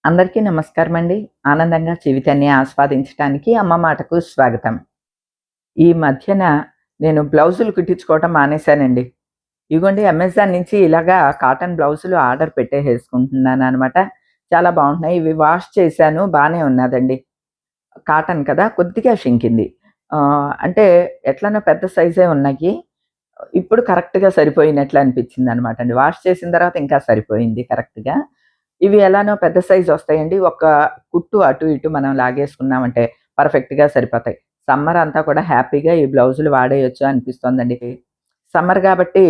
అందరికీ నమస్కారం అండి. ఆనందంగా జీవితాన్ని ఆస్వాదించటానికి అమ్మ మాటకు స్వాగతం. ఈ మధ్యన నేను బ్లౌజులు కుట్టించుకోవటం మానేశానండి. ఇగోండి అమెజాన్ నుంచి ఇలాగా కాటన్ బ్లౌజులు ఆర్డర్ పెట్టేసేసుకుంటున్నాననమాట. చాలా బావుంటున్నాయి. ఇవి వాష్ చేశాను బానే ఉన్నాదండి. కాటన్ కదా కొద్దిగా షింకింది. అంటే ఎట్లనో పెద్ద సైజే ఉన్నాయి. ఇప్పుడు కరెక్ట్‌గా సరిపోయినట్లు అనిపించిందనమాట అండి. వాష్ చేసిన తర్వాత ఇంకా సరిపోయింది కరెక్ట్‌గా. ఇవి ఎలానో పెద్ద సైజ్ వస్తాయండి. ఒక కుట్టు అటు ఇటు మనం లాగేసుకున్నామంటే పర్ఫెక్ట్‌గా సరిపోతాయి. సమ్మర్ అంతా కూడా హ్యాపీగా ఈ బ్లౌజులు వాడేయొచ్చు అనిపిస్తోందండి. సమ్మర్ గాబట్టి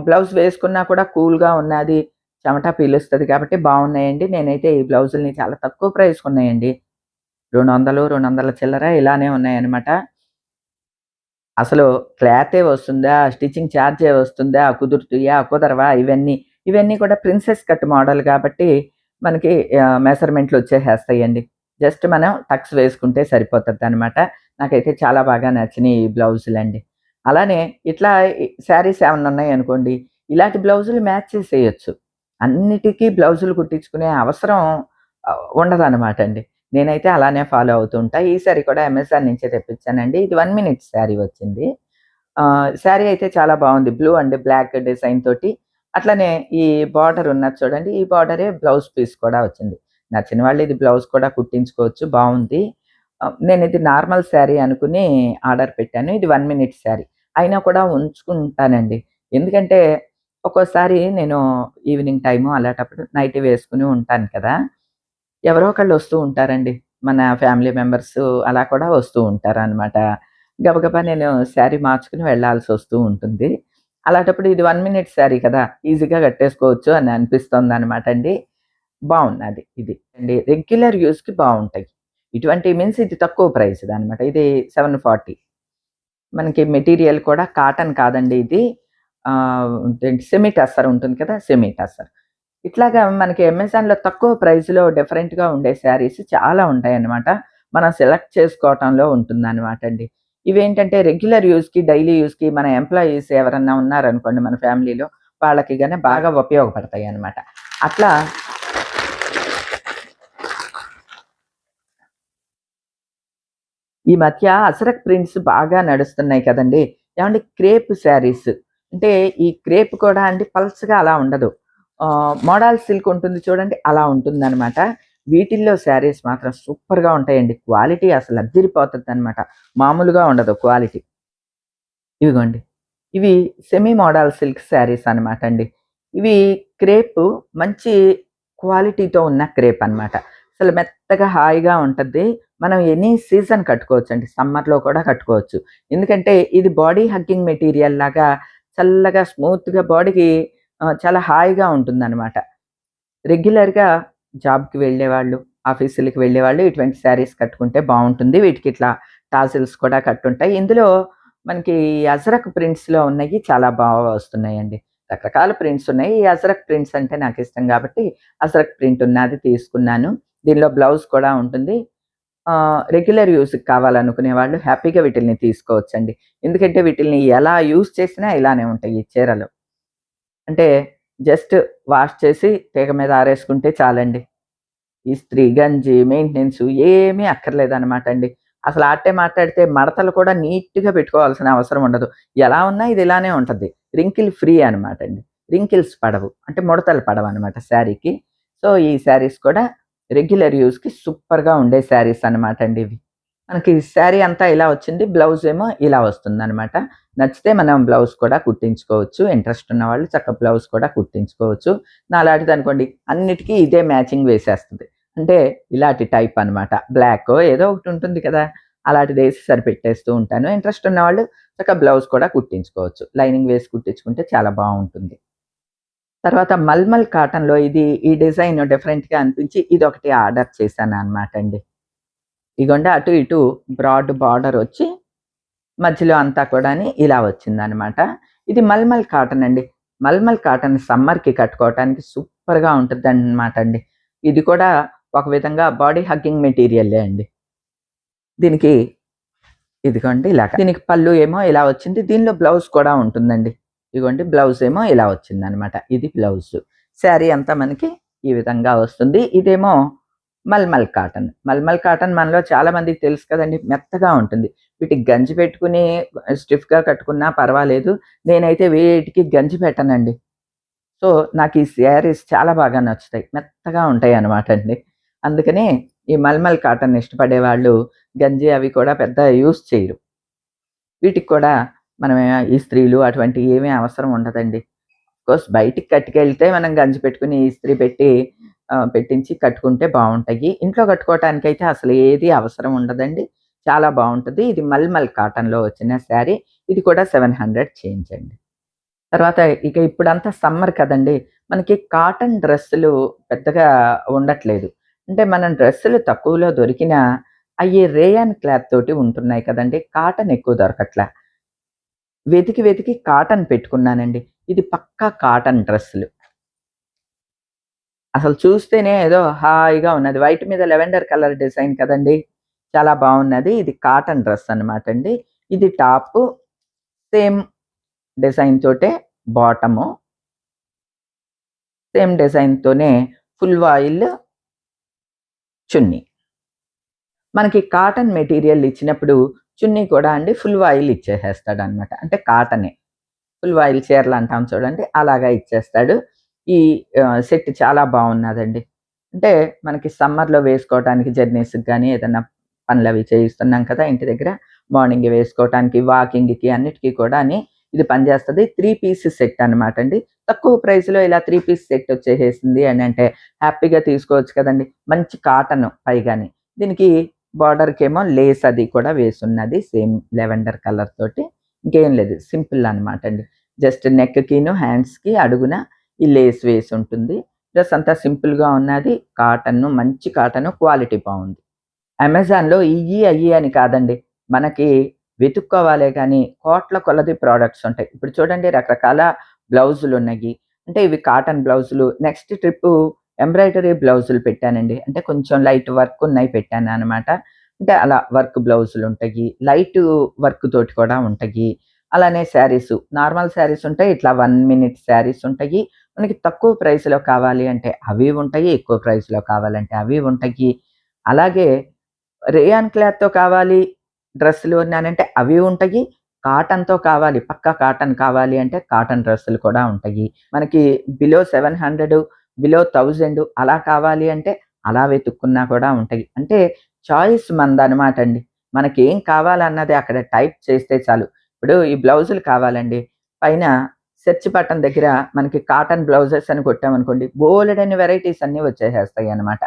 బ్లౌజ్ వేసుకున్నా కూడా కూల్‌గా ఉన్నాది. చెమట పీలుస్తది కాబట్టి బావున్నాయండి. నేనైతే ఈ బ్లౌజుల్ని చాలా తక్కువ ప్రైస్‌కున్నాయండి. 200, 200 చిల్లర ఇలానే ఉన్నాయన్నమాట. అసలు క్లాతే వస్తుందా? స్టిచ్చింగ్ చార్జే వస్తుందా? కుదురుతాయా? కుదరవా? ఇవన్నీ కూడా ప్రిన్సెస్ కట్ మోడల్ గాబట్టి మనకి మెజర్‌మెంట్‌లు వచ్చేసేస్తాయండి. జస్ట్ మనం టక్స్ వేసుకుంటే సరిపోతదనమాట. నాకైతే చాలా బాగా నచ్చినియి ఈ బ్లౌజులండి. అలానే ఇట్లా శారీస్ ఏమన్నా ఉన్నాయనుకోండి, ఇలాంటి బ్లౌజులు మ్యాచ్ చేసేయొచ్చు. అన్నిటికి బ్లౌజులు కుట్టించుకునే అవసరం ఉండదనమాట అండి. నేనైతే అలానే ఫాలో అవుతూ ఉంటా. ఈ సారీ కూడా అమెజాన్ నుంచే తెప్పించానండి. ఇది 1 మినిట్ శారీ వచ్చింది. శారీ అయితే చాలా బావుంది. బ్లూ అండ్ బ్లాక్ డిజైన్ తోటి. అట్లనే ఈ బార్డర్ ఉన్నది చూడండి. ఈ బార్డరే బ్లౌజ్ పీస్ కూడా వచ్చింది. నచ్చిన వాళ్ళు ఇది బ్లౌజ్ కూడా కుట్టించుకోవచ్చు. బావుంది. నేనిది నార్మల్ శారీ అనుకుని ఆర్డర్ పెట్టాను. ఇది 1 మినిట్ శారీ. అయినా కూడా ఉంచుకుంటానండి. ఎందుకంటే ఒక్కోసారి నేను ఈవినింగ్ టైము అలాటప్పుడు నైటీ వేసుకొని ఉంటాను కదా! ఎవరో ఒకళ్ళు వస్తూ ఉంటారండి. మన ఫ్యామిలీ మెంబర్స్ అలా కూడా వస్తూ ఉంటారనమాట. గబగబా నేను శారీ మార్చుకొని వెళ్ళాల్సొస్తూ ఉంటుంది. అలాంటప్పుడు ఇది 1 మినిట్ శారీ కదా! ఈజీగా కట్టేసుకోవచ్చు అని అనిపిస్తోందనమాట అండి. బావున్నది ఇది. అండి రెగ్యులర్ యూజ్‌కి బావుంటాయి. ఇటువంటి మీన్స్ ఇది తక్కువ ప్రైస్‌దనమాట. ఇది 740. మనకి మెటీరియల్ కూడా కాటన్ కాదండి ఇది. సెమీ టస్సర్ ఉంటుంది కదా! సెమీ టస్సర్. ఇట్లాగా మనకి అమెజాన్‌లో తక్కువ ప్రైస్‌లో డిఫరెంట్‌గా ఉండే శారీస్ చాలా ఉంటాయన్నమాట. మనం సెలెక్ట్ చేసుకోవటంలో ఉంటుందన్నమాట అండి. ఇవేంటంటే రెగ్యులర్ యూజ్‌కి, డైలీ యూజ్‌కి మన ఎంప్లాయీస్ ఎవరన్నా ఉన్నారనుకోండి మన ఫ్యామిలీలో, వాళ్ళకి గాని బాగా ఉపయోగపడతాయన్నమాట. అట్లా ఈ మధ్య అజరక్ ప్రింట్స్ బాగా నడుస్తున్నాయి కదండీ! ఏవండీ క్రేప్ శారీస్. అంటే ఈ క్రేప్ కూడా అండి పల్చగా అలా ఉండదు. మోడల్ సిల్క్ ఉంటుంది చూడండి అలా ఉంటుందనమాట. వీటిల్లో శారీస్ మాత్రం సూపర్‌గా ఉంటాయండి. క్వాలిటీ అసలు అద్దిరిపోతదనమాట. మామూలుగా ఉండదు క్వాలిటీ. ఇవిగోండి. ఇవి సెమీ మోడల్ సిల్క్ శారీస్ అనమాట అండి. ఇవి క్రేపు మంచి క్వాలిటీతో ఉన్న క్రేప్ అనమాట. అసలు మెత్తగా హాయిగా ఉంటది. మనం ఎనీ సీజన్ కట్టుకోవచ్చండి. సమ్మర్‌లో కూడా కట్టుకోవచ్చు. ఎందుకంటే ఇది బాడీ హగ్గింగ్ మెటీరియల్ లాగా చల్లగా స్మూత్‌గా బాడీకి చాలా హాయిగా ఉంటుందనమాట. రెగ్యులర్‌గా జాబ్‌కి వెళ్ళేవాళ్ళు, ఆఫీసులకి వెళ్ళేవాళ్ళు ఇటువంటి శారీస్ కట్టుకుంటే బావుంటుంది. వీటికి ఇట్లా టాజిల్స్ కూడా కట్టుంటాయి. ఇందులో మనకి అజరక్ ప్రింట్స్‌లో ఉన్నయి చాలా వస్తున్నాయండి. రకరకాల ప్రింట్స్ ఉన్నాయి. ఈ అజరక్ ప్రింట్స్ అంటే నాకిష్టం గాబట్టి, అజరక్ ప్రింట్ ఉన్నది తీసుకున్నాను. దీనిలో బ్లౌజ్ కూడా ఉంటుంది. రెగ్యులర్ యూజ్‌కి కావాలనుకునే వాళ్ళు హ్యాపీగా వీటిల్ని తీసుకోవచ్చండి. ఎందుకంటే వీటిల్ని ఎలా యూజ్ చేసినా ఇలానే ఉంటాయి ఈ చీరలు. అంటే జస్ట్ వాష్ చేసి తీగ మీద ఆరేసుకుంటే చాలండి. ఇస్త్రీ, గంజి, మెయింటెనెన్సు ఏమీ అక్కర్లేదనమాట అండి. అసలు ఆటే మాట్లాడితే మడతలు కూడా నీట్‌గా పెట్టుకోవాల్సిన అవసరం ఉండదు. ఎలా ఉన్నా ఇది ఇలానే ఉంటది. రింకిల్ ఫ్రీ అనమాట అండి. రింకిల్స్ పడవు. అంటే ముడతలు పడవనమాట శారీకి. సో, ఈ శారీస్ కూడా రెగ్యులర్ యూజ్‌కి సూపర్‌గా ఉండే శారీస్ అనమాట అండి ఇవి. మనకి శారీ అంతా ఇలా వచ్చింది. బ్లౌజ్ ఏమో ఇలా వస్తుందనమాట. నచ్చితే మనం బ్లౌజ్ కూడా కుట్టించుకోవచ్చు. ఇంట్రెస్ట్ ఉన్నవాళ్ళు చక్కగా బ్లౌజ్ కూడా కుట్టించుకోవచ్చు. నాలాంటిదనుకోండి అన్నిటికి ఇదే మ్యాచింగ్ వేసేస్తది. అంటే ఇలాంటి టైప్ అనమాట. బ్లాకో ఏదో ఒకటి ఉంటుంది కదా! అలాంటిదేసి సరిపెట్టేస్తూ ఉంటాను. ఇంట్రెస్ట్ ఉన్నవాళ్ళు చక్కగా బ్లౌజ్ కూడా కుట్టించుకోవచ్చు. లైనింగ్ వేసి కుట్టించుకుంటే చాలా బావుంటుంది. తర్వాత మల్మల్ కాటన్‌లో ఈ డిజైన్ డిఫరెంట్‌గా అనిపించి ఇదొకటి ఆర్డర్ చేశాననమాట అండి. ఇగోండి అటు ఇటు బ్రాడ్ బార్డరొచ్చి, మధ్యలో అంతా కూడాని ఇలా వచ్చిందనమాట. ఇది మల్మల్ కాటన్ అండి. మల్మల్ కాటన్ సమ్మర్‌కి కట్టుకోవటానికి సూపర్‌గా ఉంటదనమాట అండి. ఇది కూడా ఒక విధంగా బాడీ హగ్గింగ్ మెటీరియలే అండి. దీనికి ఇదిగోండి ఇలాగ. దీనికి పళ్ళు ఏమో ఇలా వచ్చింది. దీనిలో బ్లౌజ్ కూడా ఉంటుందండి. ఇగోండి బ్లౌజ్ ఏమో ఇలా వచ్చిందనమాట. ఇది బ్లౌజు. శారీ అంతా మనకి ఈ విధంగా వస్తుంది. ఇదేమో మల్మల్ కాటన్. మల్మల్ కాటన్ మనలో చాలా మందికి తెలుసు కదండీ! మెత్తగా ఉంటుంది. వీటికి గంజి పెట్టుకుని స్టిఫ్‌గా కట్టుకున్నా పర్వాలేదు. నేనైతే వేటికి గంజి పెట్టనండి. సో, నాకు ఈ శారీస్ చాలా బాగా నచ్చుతాయి. మెత్తగా ఉంటాయన్నమాట అండి. అందుకనే ఈ మల్మల్ కాటన్ ఇష్టపడేవాళ్ళు గంజి అవి కూడా పెద్ద యూజ్ చేయరు. వీటికి కూడా మనం ఇస్త్రీలు అటువంటివి ఏమీ అవసరం ఉండదండి. కోర్స్ బయటికి కట్టుకెళ్తే మనం గంజి పెట్టుకొని ఇస్త్రీ పెట్టి పెట్టించి కట్టుకుంటే బావుంటాయి. ఇంట్లో కట్టుకోవటానికైతే అసలు ఏది అవసరం ఉండదండి. చాలా బావుంటది. ఇది మల్మల్ కాటన్‌లో వచ్చిన శారీ. ఇది కూడా 700 చేంజ్ అండి. తర్వాత ఇక ఇప్పుడంతా సమ్మర్ కదండీ! మనకి కాటన్ డ్రెస్సులు పెద్దగా ఉండట్లేదు. అంటే మనం డ్రెస్సులు తక్కువలో దొరికినా అయి రేయాన్ క్లాత్ తోటి ఉంటున్నాయి కదండీ! కాటన్ ఎక్కువ దొరకట్లా. వెతికి వెతికి కాటన్ పెట్టుకున్నానండి. ఇది పక్కా కాటన్ డ్రెస్సులు. అసలు చూస్తేనే ఏదో హాయిగా ఉన్నది. వైట్ మీద లెవెండర్ కలర్ డిజైన్ కదండీ! చాలా బావున్నది. ఇది కాటన్ డ్రెస్ అనమాట అండి. ఇది టాపు సేమ్ డిజైన్ తోటే బాటము. సేమ్ డిజైన్‌తోనే ఫుల్ వాయిల్ చున్నీ. మనకి కాటన్ మెటీరియల్ ఇచ్చినప్పుడు చున్నీ కూడా అండి ఫుల్ వాయిల్ ఇచ్చేసేస్తాడనమాట. అంటే కాటనే. ఫుల్ వాయిల్ చీరలు అంటాం చూడండి అలాగా ఇచ్చేస్తాడు. ఈ సెట్ చాలా బావున్నదండి. అంటే మనకి సమ్మర్‌లో వేసుకోవటానికి జర్నీస్‌కి గాని, ఏదన్నా పనులవి చేయిస్తున్నాం కదా ఇంటి దగ్గర. మార్నింగ్ వేసుకోవటానికి, వాకింగ్‌కి అన్నిటికి కూడాని ఇది పనిచేస్తది. 3 పీస్ సెట్ అనమాట అండి. తక్కువ ప్రైస్‌లో ఇలా 3 పీస్ సెట్ వచ్చేసేసింది అనంటే హ్యాపీగా తీసుకోవచ్చు కదండీ. మంచి కాటన్ పైగాని. దీనికి బార్డర్‌కేమో లేస్ అది కూడా వేసున్నది. సేమ్ లెవెండర్ కలర్ తోటి. ఇంకేం లేదు. సింపుల్ అనమాట అండి. జస్ట్ నెక్‌కిను, హ్యాండ్స్‌కి అడుగున ఈ లేస్ వేసుంటుంది. డ్రెస్ అంతా సింపుల్‌గా ఉన్నది. కాటను మంచి కాటను క్వాలిటీ బావుంది. అమెజాన్‌లో ఇయ్యి, అయ్యి అని కాదండి. మనకి వెతుక్కోవాలే గానీ కోట్ల కొలది ప్రొడక్ట్స్ ఉంటాయి. ఇప్పుడు చూడండి రకరకాల బ్లౌజులున్నయి. అంటే ఇవి కాటన్ బ్లౌజులు. నెక్స్ట్ ట్రిప్పు ఎంబ్రాయిడరీ బ్లౌజులు పెట్టానండి. అంటే కొంచెం లైట్ వర్క్ ఉన్నయి పెట్టాననమాట. అంటే అలా వర్క్ బ్లౌజులుంటయి. లైటు వర్క్ తోటి కూడా ఉంటయి. అలానే శారీసు. నార్మల్ శారీస్ ఉంటాయి. ఇట్లా 1 మినిట్ శారీస్ ఉంటయి. మనకి తక్కువ ప్రైస్‌లో కావాలి అంటే అవి ఉంటాయి. ఎక్కువ ప్రైస్‌లో కావాలంటే అవి ఉంటయి. అలాగే రేయాన్ క్లాత్‌తో కావాలి డ్రెస్సులు అన్నానంటే అవి ఉంటయి. కాటన్‌తో కావాలి, పక్కా కాటన్ కావాలి అంటే కాటన్ డ్రెస్సులు కూడా ఉంటయి. మనకి బిలో 700, బిలో 1000 అలా కావాలి అంటే అలా వెతుక్కున్నా కూడా ఉంటయి. అంటే చాయిస్ మనదనమాట అండి. మనకేం కావాలన్నది అక్కడ టైప్ చేస్తే చాలు. ఇప్పుడు ఈ బ్లౌజులు కావాలండి. పైన సెర్చ్ బటన్ దగ్గర మనకి కాటన్ బ్లౌజెస్ అని కొట్టామనుకోండి బోలెడన్ని వెరైటీస్ అన్నీ వచ్చేసేస్తాయన్నమాట.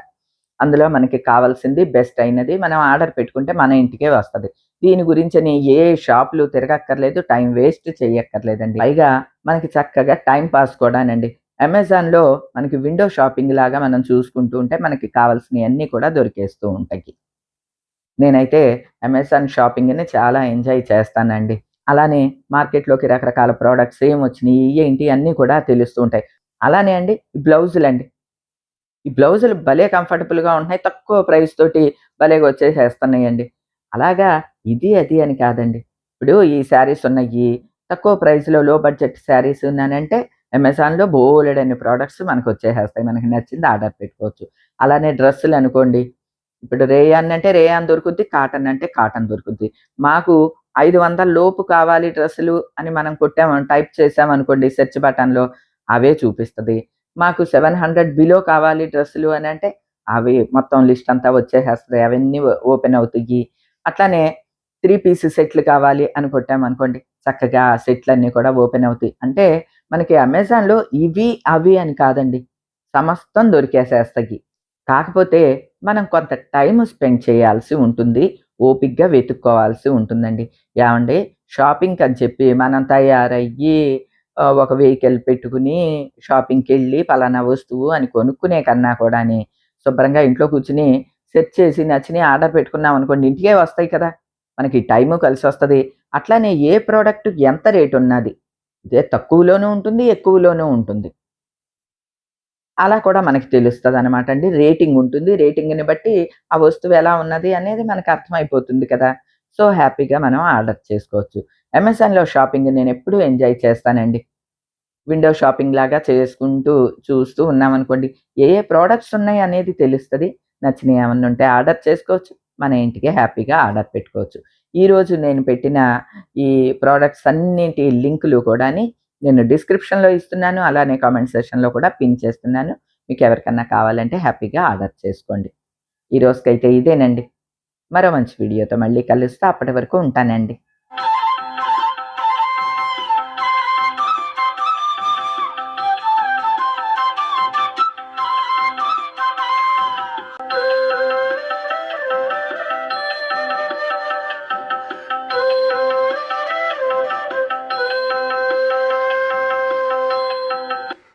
అందులో మనకి కావాల్సింది బెస్ట్ అయినది మనం ఆర్డర్ పెట్టుకుంటే మన ఇంటికే వస్తది. దీని గురించని ఏ షాపులు తిరగక్కర్లేదు. Time waste చెయ్యక్కర్లేదండి. పైగా మనకి చక్కగా టైమ్ పాస్ కూడానండి. అమెజాన్‌లో మనకి విండో షాపింగ్ లాగా మనం చూసుకుంటూ ఉంటే మనకి కావాల్సినయన్నీ కూడా దొరికేస్తూ ఉంటాయి. నేనైతే అమెజాన్ షాపింగ్‌ని చాలా ఎంజాయ్ చేస్తానండి. అలానే మార్కెట్‌లోకి రకరకాల ప్రొడక్ట్స్ ఏమొచ్చినియి, ఏంటి అన్నీ కూడా తెలుస్తూ ఉంటాయి. అలానే అండి బ్లౌజులండి. ఈ బ్లౌజులు భలే కంఫర్టబుల్‌గా ఉంటున్నాయి. తక్కువ ప్రైస్ తోటి భలేగా వచ్చేసేస్తున్నాయండి. అలాగా ఇది, అది అని కాదండి. ఇప్పుడు ఈ శారీస్ ఉన్నాయి. తక్కువ ప్రైస్‌లో లో బడ్జెట్ శారీస్ ఉన్నానంటే అమెజాన్‌లో బోలెడన్ని ప్రొడక్ట్స్ మనకొచ్చేసేస్తాయి. మనకి నచ్చింది ఆర్డర్ పెట్టుకోవచ్చు. అలానే డ్రెస్సులనుకోండి. ఇప్పుడు రేయాన్ అంటే రేయాన్ దొరుకుద్ది. కాటన్ అంటే కాటన్ దొరుకుద్ది. మాకు 500 లోపు కావాలి డ్రెస్సులు అని మనం టైప్ చేసామనుకోండి సెర్చ్ బటన్‌లో అవే చూపిస్తది. మాకు 700 బిలో కావాలి డ్రెస్సులు అనంటే, అవి మొత్తం లిస్ట్ అంతా వచ్చేసేస్తది. అవన్నీ ఓపెన్ అవుతాయి. అట్లానే 3 పీస్ సెట్లు కావాలి అని కొట్టామనుకోండి, చక్కగా ఆ సెట్లన్నీ కూడా ఓపెన్ అవుతాయి. అంటే మనకి అమెజాన్‌లో ఇవి, అవి అని కాదండి. సమస్తం దొరికేసేస్తాయి. కాకపోతే మనం కొంత టైమ్ స్పెండ్ చేయాల్సి ఉంటుంది. ఓపికగా వెతుక్కోవాల్సి ఉంటుందండి. ఏవండీ షాపింగ్‌కని చెప్పి మనం తయారయ్యి ఒక వెహికల్ పెట్టుకుని షాపింగ్‌కెళ్ళి పలానా వస్తువు అని కొనుక్కునే కన్నా కూడాని శుభ్రంగా ఇంట్లో కూర్చొని సెర్చ్ చేసి నచ్చినయి ఆర్డర్ పెట్టుకున్నామనుకోండి ఇంటికే వస్తాయి కదా! మనకి టైము కలిసొస్తది. అట్లానే ఏ ప్రొడక్ట్ ఎంత రేటున్నది. ఇదే తక్కువలోనూ ఉంటుంది, ఎక్కువలోనూ ఉంటుంది. అలా కూడా మనకి తెలుస్తదనమాట అండి. రేటింగ్ ఉంటుంది. రేటింగ్‌ని బట్టి ఆ వస్తువు ఎలా ఉన్నది అనేది మనకు అర్థమైపోతుంది కదా! సో, హ్యాపీగా మనం ఆర్డర్ చేసుకోవచ్చు. అమెజాన్‌లో షాపింగ్ నేనెప్పుడూ ఎంజాయ్ చేస్తానండి. విండో షాపింగ్ లాగా చేసుకుంటూ చూస్తూ ఉన్నామనుకోండి, ఏ ఏ ప్రొడక్ట్స్ ఉన్నాయి అనేది తెలుస్తది. నచ్చినయి ఏమన్నా ఉంటే ఆర్డర్ చేసుకోవచ్చు. మన ఇంటికే హ్యాపీగా ఆర్డర్ పెట్టుకోవచ్చు. ఈరోజు నేను పెట్టిన ఈ ప్రొడక్ట్స్ అన్నిటి లింకులు కూడాని నేను డిస్క్రిప్షన్‌లో ఇస్తున్నాను. అలానే కామెంట్ సెక్షన్‌లో కూడా పిన్ చేస్తున్నాను. మీకెవరికన్నా కావాలంటే హ్యాపీగా ఆర్డర్ చేసుకోండి. ఈ రోజుకైతే ఇదేనండి. మరో మంచి వీడియోతో మళ్ళీ కలుస్తా. అప్పటి వరకు ఉంటానండి.